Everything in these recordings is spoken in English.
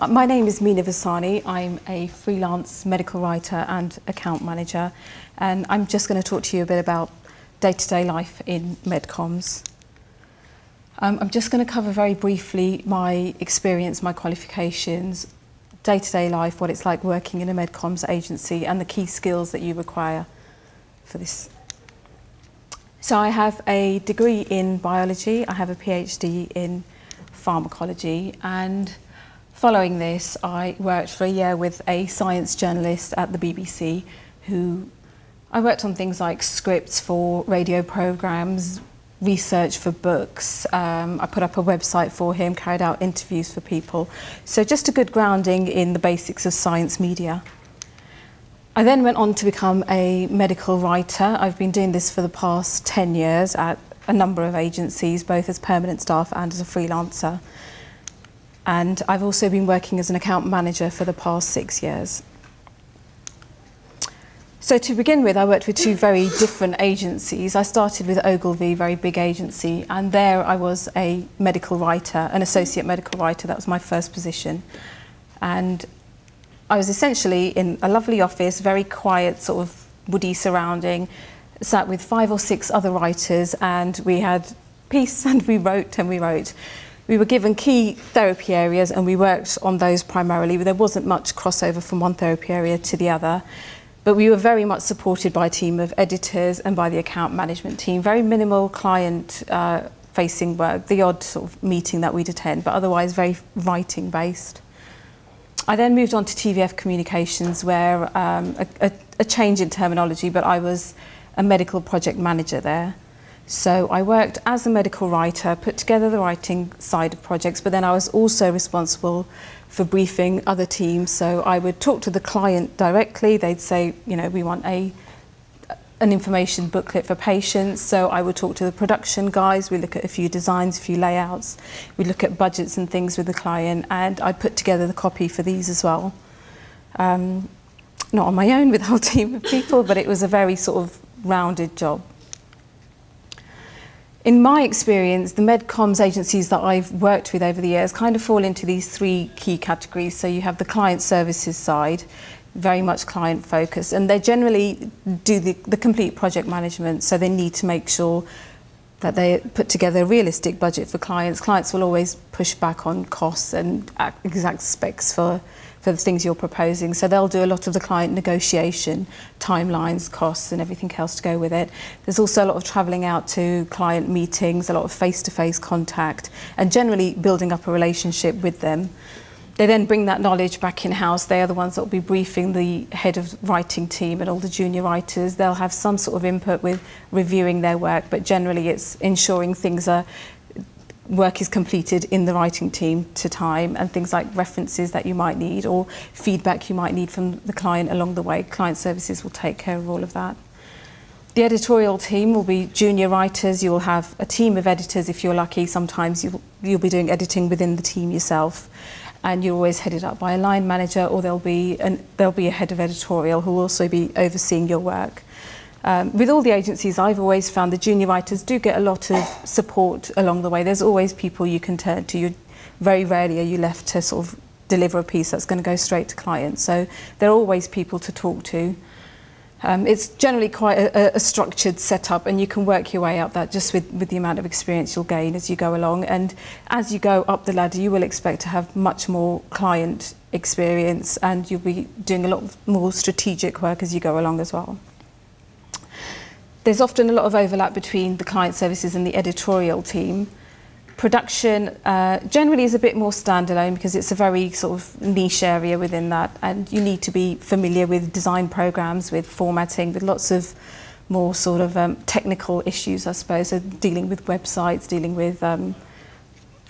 My name is Mina Varsani. I'm a freelance medical writer and account manager, and I'm just going to talk to you a bit about day-to-day life in medcoms. I'm just going to cover very briefly my experience, my qualifications, day-to-day life, what it's like working in a medcoms agency, and the key skills that you require for this. So I have a degree in biology, I have a PhD in pharmacology, and following this I worked for a year with a science journalist at the BBC I worked on things like scripts for radio programmes, research for books, I put up a website for him, carried out interviews for people. So just a good grounding in the basics of science media. I then went on to become a medical writer. I've been doing this for the past 10 years at a number of agencies, both as permanent staff and as a freelancer. And I've also been working as an account manager for the past 6 years. So to begin with, I worked with two very different agencies. I started with Ogilvy, very big agency, and there I was a medical writer, an associate medical writer. That was my first position. And I was essentially in a lovely office, very quiet, sort of woody surrounding, sat with 5 or 6 other writers, and we had peace and we wrote and we wrote. We were given key therapy areas and we worked on those primarily. There wasn't much crossover from one therapy area to the other. But we were very much supported by a team of editors and by the account management team. Very minimal client-facing work, the odd sort of meeting that we'd attend, but otherwise very writing-based. I then moved on to TVF Communications, where a change in terminology, but I was a medical project manager there. So I worked as a medical writer, put together the writing side of projects, but then I was also responsible for briefing other teams. So I would talk to the client directly. They'd say, you know, we want an information booklet for patients. So I would talk to the production guys. We look at a few designs, a few layouts. We look at budgets and things with the client, and I put together the copy for these as well. Not on my own with a whole team of people, but it was a very sort of rounded job. In my experience, the medcoms agencies that I've worked with over the years kind of fall into these 3 key categories. So you have the client services side, very much client focused, and they generally do the complete project management. So they need to make sure that they put together a realistic budget for clients. Clients will always push back on costs and exact specs for the things you're proposing. So they'll do a lot of the client negotiation, timelines, costs and everything else to go with it. There's also a lot of travelling out to client meetings, a lot of face-to-face contact, and generally building up a relationship with them. They then bring that knowledge back in-house. They are the ones that will be briefing the head of writing team and all the junior writers. They'll have some sort of input with reviewing their work, but generally it's ensuring work is completed in the writing team to time, and things like references that you might need or feedback you might need from the client along the way. Client services will take care of all of that. The editorial team will be junior writers. You'll have a team of editors if you're lucky. Sometimes you'll be doing editing within the team yourself, and you're always headed up by a line manager, or there'll be a head of editorial who will also be overseeing your work. With all the agencies, I've always found the junior writers do get a lot of support along the way. There's always people you can turn to. Very rarely are you left to sort of deliver a piece that's going to go straight to clients. So there are always people to talk to. It's generally quite a structured setup, and you can work your way up that just with the amount of experience you'll gain as you go along. And as you go up the ladder, you will expect to have much more client experience, and you'll be doing a lot more strategic work as you go along as well. There's often a lot of overlap between the client services and the editorial team. Production generally is a bit more standalone because it's a very sort of niche area within that, and you need to be familiar with design programs, with formatting, with lots of more sort of technical issues, I suppose, so dealing with websites, dealing with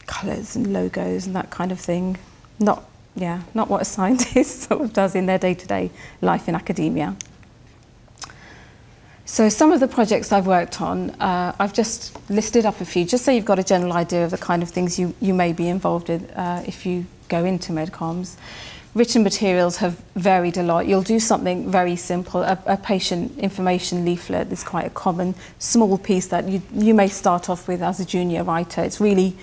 colours and logos and that kind of thing. Not what a scientist sort of does in their day-to-day life in academia. So some of the projects I've worked on, I've just listed up a few, just so you've got a general idea of the kind of things you may be involved in if you go into medcoms. Written materials have varied a lot. You'll do something very simple. A patient information leaflet is quite a common small piece that you may start off with as a junior writer. It's really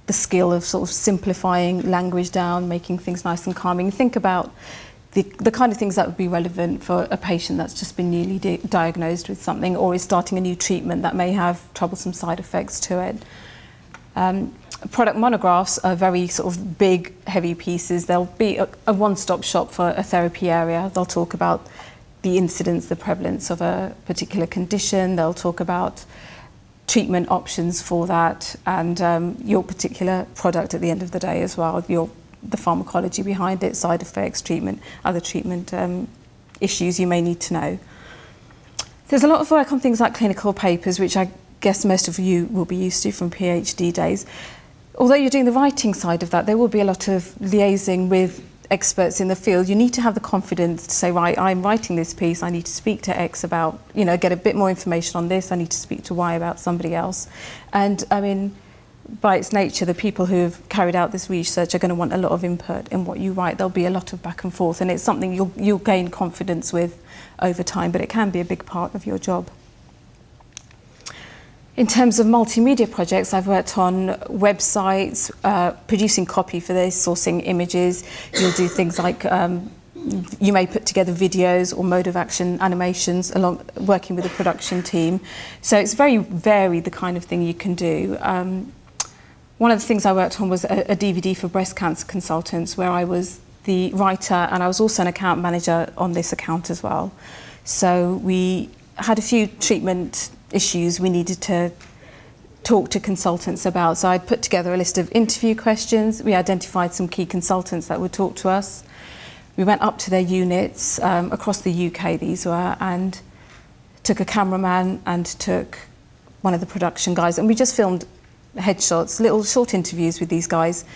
the skill of sort of simplifying language down, making things nice and calming. Think about the kind of things that would be relevant for a patient that's just been newly diagnosed with something or is starting a new treatment that may have troublesome side effects to it. Product monographs are very sort of big, heavy pieces. They'll be a one-stop shop for a therapy area. They'll talk about the incidence, the prevalence of a particular condition. They'll talk about treatment options for that and your particular product at the end of the day as well, the pharmacology behind it, side effects, treatment, other treatment issues you may need to know. There's a lot of work on things like clinical papers, which I guess most of you will be used to from PhD days. Although you're doing the writing side of that, there will be a lot of liaising with experts in the field. You need to have the confidence to say, right, I'm writing this piece, I need to speak to X about, you know, get a bit more information on this, I need to speak to Y about somebody else. And I mean, by its nature, the people who have carried out this research are going to want a lot of input in what you write. There'll be a lot of back and forth, and it's something you'll gain confidence with over time, but it can be a big part of your job. In terms of multimedia projects, I've worked on websites, producing copy for this, sourcing images. You'll do things like you may put together videos or mode of action animations along working with the production team. So it's very varied, the kind of thing you can do. One of the things I worked on was a DVD for breast cancer consultants, where I was the writer and I was also an account manager on this account as well. So we had a few treatment issues we needed to talk to consultants about. So I'd put together a list of interview questions. We identified some key consultants that would talk to us. We went up to their units across the UK, these were, and took a cameraman and took one of the production guys, and we just filmed headshots, little short interviews with these guys.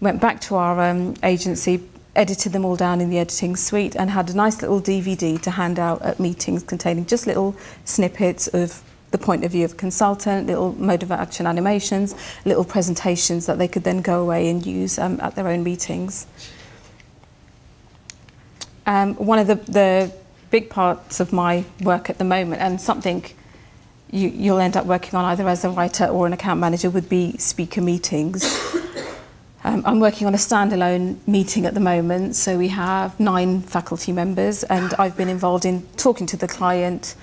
Went back to our agency, edited them all down in the editing suite, and had a nice little DVD to hand out at meetings containing just little snippets of the point of view of a consultant, little mode of action animations, little presentations that they could then go away and use at their own meetings. One of the big parts of my work at the moment, and something you'll end up working on either as a writer or an account manager, would be speaker meetings. I'm working on a standalone meeting at the moment, so we have 9 faculty members, and I've been involved in talking to the client,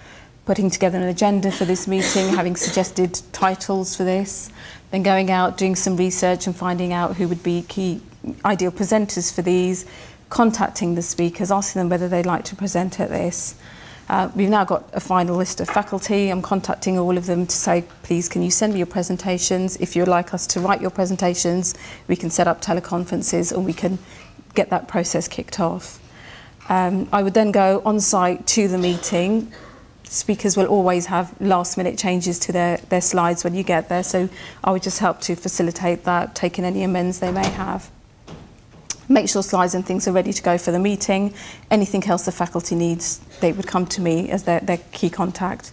putting together an agenda for this meeting, having suggested titles for this, then going out, doing some research and finding out who would be key ideal presenters for these, contacting the speakers, asking them whether they'd like to present at this. We've now got a final list of faculty. I'm contacting all of them to say, please, can you send me your presentations? If you'd like us to write your presentations, we can set up teleconferences and we can get that process kicked off. I would then go on site to the meeting. Speakers will always have last-minute changes to their slides when you get there, so I would just help to facilitate that, taking any amends they may have. Make sure slides and things are ready to go for the meeting. Anything else the faculty needs, they would come to me as their key contact,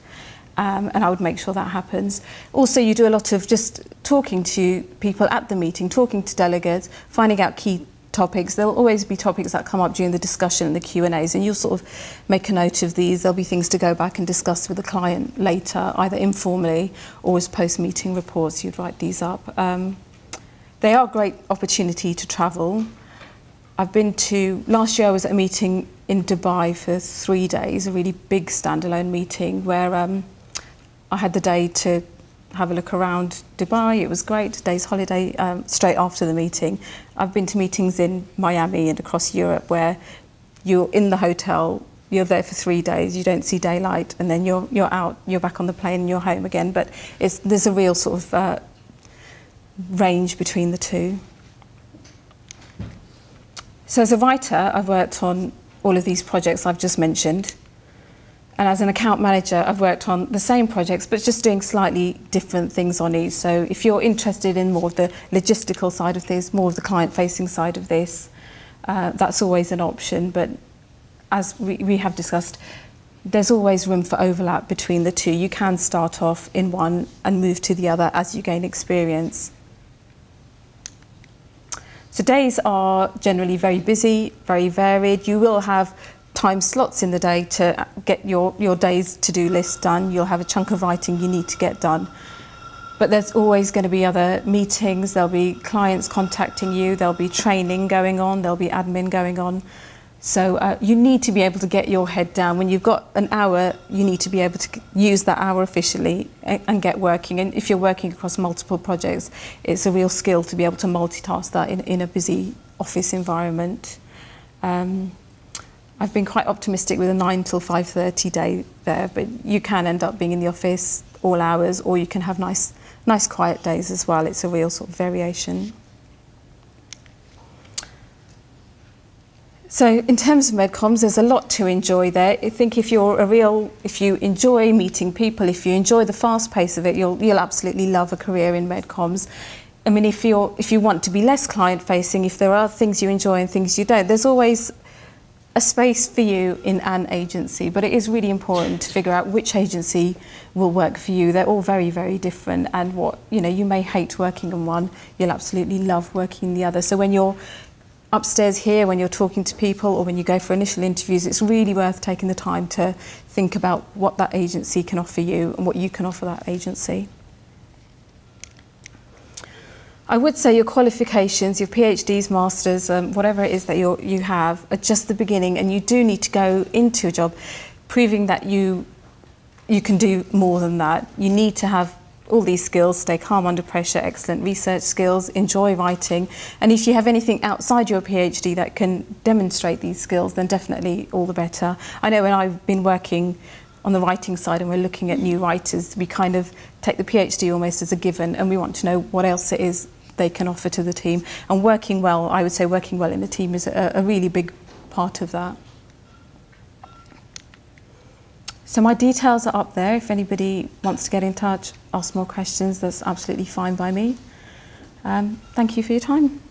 and I would make sure that happens. Also, you do a lot of just talking to people at the meeting, talking to delegates, finding out key topics. There'll always be topics that come up during the discussion and the Q&As, and you'll sort of make a note of these. There'll be things to go back and discuss with the client later, either informally or as post-meeting reports. You'd write these up. They are a great opportunity to travel. Last year I was at a meeting in Dubai for 3 days, a really big standalone meeting where I had the day to have a look around Dubai. It was great, a day's holiday straight after the meeting. I've been to meetings in Miami and across Europe where you're in the hotel, you're there for 3 days, you don't see daylight, and then you're out, you're back on the plane and you're home again. But there's a real sort of range between the two. So as a writer, I've worked on all of these projects I've just mentioned. And as an account manager, I've worked on the same projects, but just doing slightly different things on each. So if you're interested in more of the logistical side of this, more of the client-facing side of this, that's always an option. But as we have discussed, there's always room for overlap between the two. You can start off in one and move to the other as you gain experience. So days are generally very busy, very varied. You will have time slots in the day to get your day's to-do list done. You'll have a chunk of writing you need to get done. But there's always going to be other meetings, there'll be clients contacting you, there'll be training going on, there'll be admin going on. So you need to be able to get your head down. When you've got an hour, you need to be able to use that hour efficiently and get working. And if you're working across multiple projects, it's a real skill to be able to multitask that in a busy office environment. I've been quite optimistic with a 9 till 5:30 day there, but you can end up being in the office all hours, or you can have nice quiet days as well. It's a real sort of variation. So in terms of MedComms, there's a lot to enjoy there. I think if you enjoy meeting people, if you enjoy the fast pace of it, you'll absolutely love a career in MedComms. I mean, if you want to be less client facing, if there are things you enjoy and things you don't, there's always a space for you in an agency, but it is really important to figure out which agency will work for you. They're all very, very different, and you may hate working in one, you'll absolutely love working in the other. So when you're upstairs here, when you're talking to people or when you go for initial interviews, it's really worth taking the time to think about what that agency can offer you and what you can offer that agency. I would say your qualifications, your PhDs, masters, whatever it is that you have, are just the beginning, and you do need to go into a job proving that you can do more than that. You need to have all these skills: stay calm under pressure, excellent research skills, enjoy writing, and if you have anything outside your PhD that can demonstrate these skills, then definitely all the better. I know when I've been working on the writing side and we're looking at new writers, we kind of take the PhD almost as a given, and we want to know what else it is they can offer to the team. And working well, I would say working well in a team is a really big part of that. So my details are up there. If anybody wants to get in touch, ask more questions, that's absolutely fine by me. Thank you for your time.